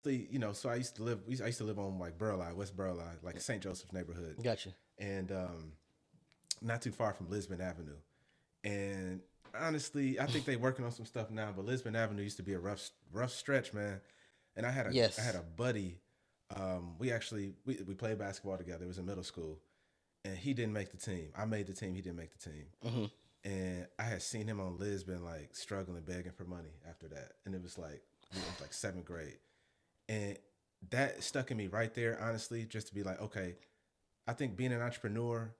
So I used to live on like Burleigh, West Burleigh, like St. Joseph's neighborhood, Gotcha. and not too far from Lisbon Avenue. And honestly, I think they working on some stuff now. But Lisbon Avenue used to be a rough stretch, man. And I had Yes. a buddy. We played basketball together. It was in middle school, and he didn't make the team. I made the team. He didn't make the team. Hmm. And I had seen him on Lisbon like struggling, begging for money after that. And it was like seventh grade, and that stuck in me right there. Honestly, just to be like, okay, I think being an entrepreneur,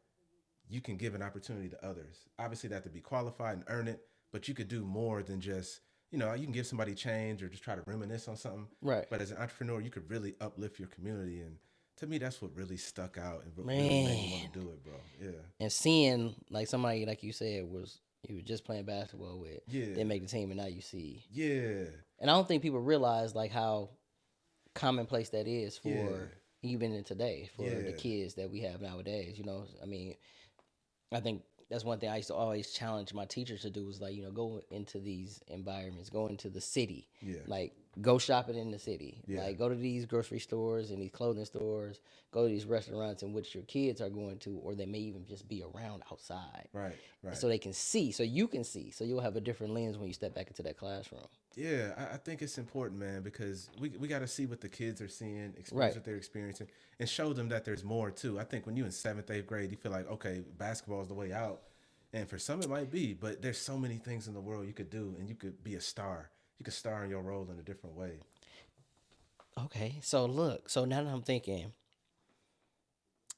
you can give an opportunity to others. Obviously, they have to be qualified and earn it, but you could do more than just, you can give somebody change or just try to reminisce on something. Right. But as an entrepreneur, you could really uplift your community. And to me, that's what really stuck out and really made me Man. want to do it, bro. Yeah. And seeing like somebody like you said was you were just playing basketball with, Yeah. they make the team, and now you see. Yeah. And I don't think people realize like how commonplace that is Yeah. for even in today for the Yeah. kids that we have nowadays. I mean, I think that's one thing I used to always challenge my teachers to do was like, go into these environments, go into the city, Yeah. like go shopping in the city, Yeah. like go to these grocery stores and these clothing stores, go to these restaurants in which your kids are going to, or they may even just be around outside. Right. Right. So they can see, so you can see, so you'll have a different lens when you step back into that classroom. Yeah, I think it's important, man, because we got to see what the kids are seeing, experience Right. what they're experiencing, and show them that there's more too. I think when you in seventh, eighth grade, you feel like, okay, basketball is the way out, and for some it might be, but there's so many things in the world you could do, and you could be a star. You could star in your role in a different way. Okay, so look, so now that I'm thinking,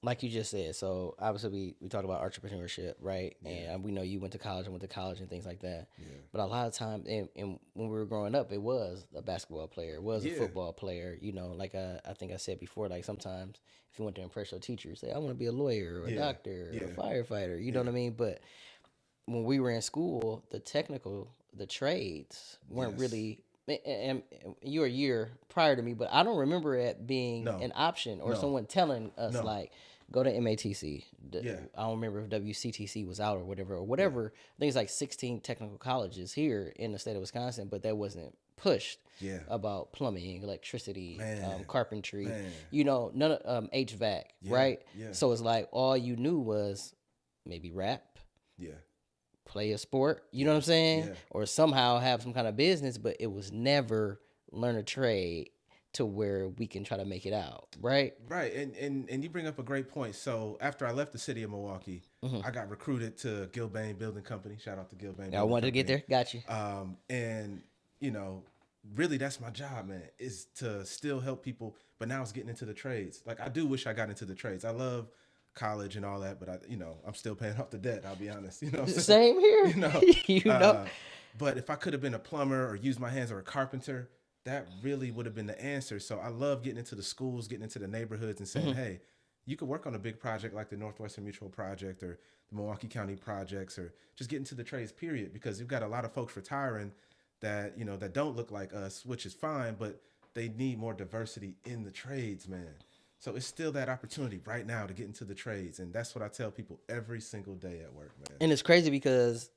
like you just said, so obviously we talked about entrepreneurship, right? Yeah. And we know you went to college and went to college and things like that. Yeah. But a lot of times, and when we were growing up, it was a basketball player, it was a Yeah. football player. Like I think I said before, like sometimes if you want to impress your teacher, you say, I want to be a lawyer or a Yeah. doctor or a Yeah. firefighter. You know Yeah. what I mean? But when we were in school, the trades weren't Yes. really. And you're a year prior to me, but I don't remember it being No. an option or No. someone telling us No. like go to MATC. Yeah. I don't remember if WCTC was out or whatever or whatever. I think it's like 16 technical colleges here in the state of Wisconsin, but that wasn't pushed Yeah. about plumbing, electricity, Man. carpentry, Man. none of HVAC, Yeah. right? Yeah. So it's like all you knew was maybe rap, Yeah. play a sport, you know what I'm saying? Yeah. Or somehow have some kind of business, but it was never learn a trade to where we can try to make it out, right? Right, and you bring up a great point. So after I left the city of Milwaukee, I got recruited to Gilbane Building Company. Shout out to Gilbane. I Building wanted to get Company. there. Got you. And really, that's my job, man, is to still help people. But now it's getting into the trades. Like I do wish I got into the trades. I love college and all that, but I'm still paying off the debt. I'll be honest. What I'm saying? Same here. You know, you know. But if I could have been a plumber or used my hands or a carpenter, that really would have been the answer. So I love getting into the schools, getting into the neighborhoods and saying, hey, you could work on a big project like the Northwestern Mutual Project or the Milwaukee County projects, or just get into the trades, period. Because you've got a lot of folks retiring that, that don't look like us, which is fine, but they need more diversity in the trades, man. So it's still that opportunity right now to get into the trades. And that's what I tell people every single day at work, man. And it's crazy because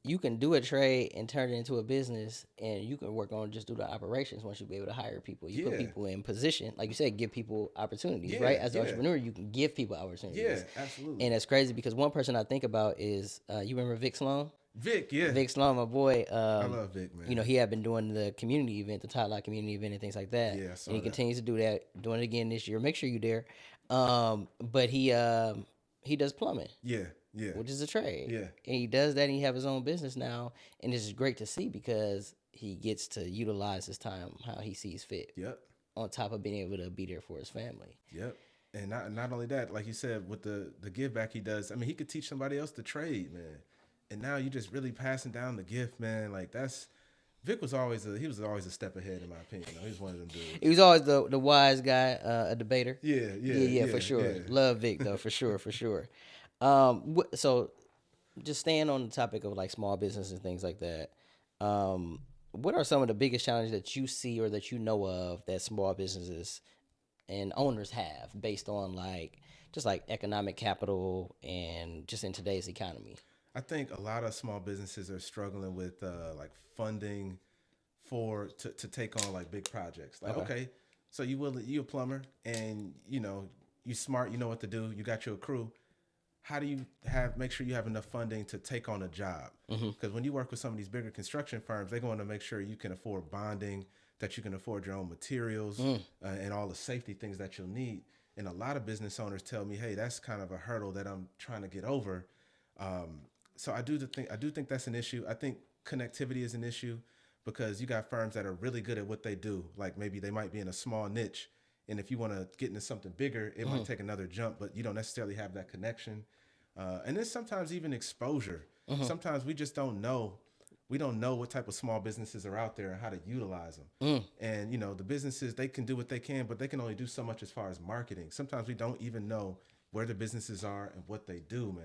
you can do a trade and turn it into a business, and you can work on just do the operations once you be able to hire people. You put Yeah. people in position, like you said, give people opportunities, Yeah, right? As an yeah. entrepreneur, you can give people opportunities. Yeah, absolutely. And it's crazy because one person I think about is you remember Vic Sloan? Vic, yeah. Vic Sloan, my boy. I love Vic, man. He had been doing the community event, the Tot Lot community event, and things like that. Yeah, I saw and he that. continues to do that, doing it again this year. Make sure you're there. But he does plumbing, Yeah, yeah. which is a trade. Yeah. And he does that, and he have his own business now, and this is great to see because he gets to utilize his time how he sees fit. Yep. On top of being able to be there for his family. Yep. And not only that, like you said, with the give back he does, I mean, he could teach somebody else the trade, man. And now you just really passing down the gift, man. Like Vic was always a step ahead in my opinion. He was one of them dudes. He was always the wise guy, a debater. Yeah, for sure. yeah. Love Vic though, for sure. So just staying on the topic of like small business and things like that. What are some of the biggest challenges that you see or that you know of that small businesses and owners have based on just like economic capital and just in today's economy? I think a lot of small businesses are struggling with like funding to take on like big projects. Like, okay, So you a plumber, and you smart, you know what to do, you got your crew. How do you make sure you have enough funding to take on a job? Because when you work with some of these bigger construction firms, they're going to make sure you can afford bonding, that you can afford your own materials, and all the safety things that you'll need. And a lot of business owners tell me, hey, that's kind of a hurdle that I'm trying to get over. So I do think that's an issue. I think connectivity is an issue, because you got firms that are really good at what they do. Like maybe they might be in a small niche, and if you want to get into something bigger, it might take another jump, but you don't necessarily have that connection. And then sometimes even exposure. Sometimes we just don't know. We don't know what type of small businesses are out there and how to utilize them. And the businesses, they can do what they can, but they can only do so much as far as marketing. Sometimes we don't even know where the businesses are and what they do, man.